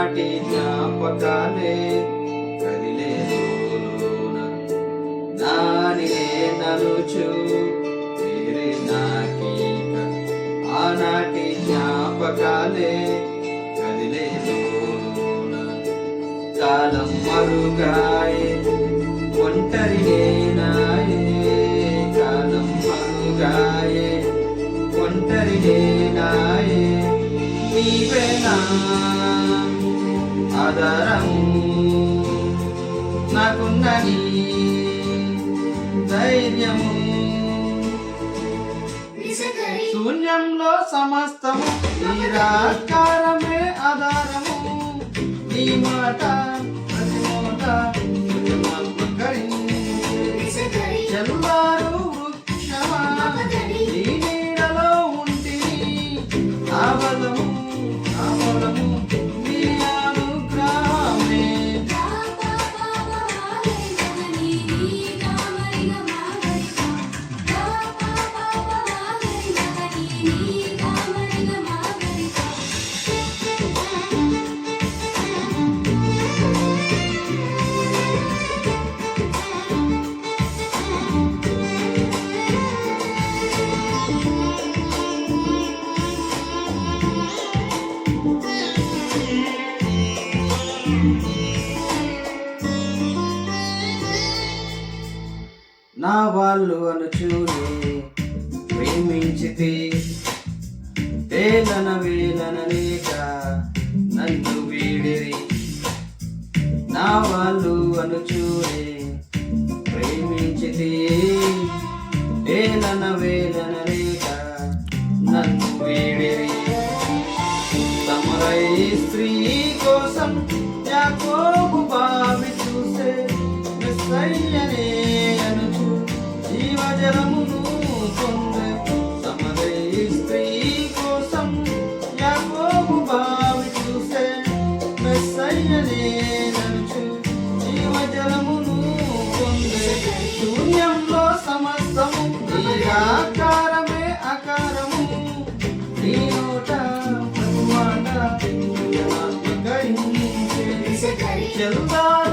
ఆనాటి జ్ఞాపకాలే కదిలే లోన నానినే నలుచు వేరే నాకీక ఆనాటి జ్ఞాపకాలే కదిలే లోన కాలం మరుగాయే ఒంటరి నేనాయే కాలం మరుగాయే ఒంటరి నేనాయే నీవేనా ఆధారము నాకున్నది ధైర్యము శూన్యంలో సమస్తము నిరాకారమే ఆధారము నీ మాట ప్రతి మోట చెల్లారు వృక్షమా నీ నీడలో ఉంటిని నా బలము నీ అనుగ్రహమే నా వాళ్ళు అనుచూనే ప్రేమించితే వేలన లేక నన్ను వీడిరి నా వాళ్ళు అనుచూనే ప్రేమించితే వేలన లేక నన్ను వీడిరి తమరై స్త్రీ కోసం యాకోబు బావి చూసే మెస్సయ్యనే అనుచు జీవజలమును పొందే తమరై స్త్రీ కోసం యాకోబు బావి చూసే మెస్సయ్యనే అనుచు జీవజలమును పొందే శూన్యంలో సమస్తము నిరాకారమే ఆకారము నీ నోట ప్రతి మాట చెల్లారు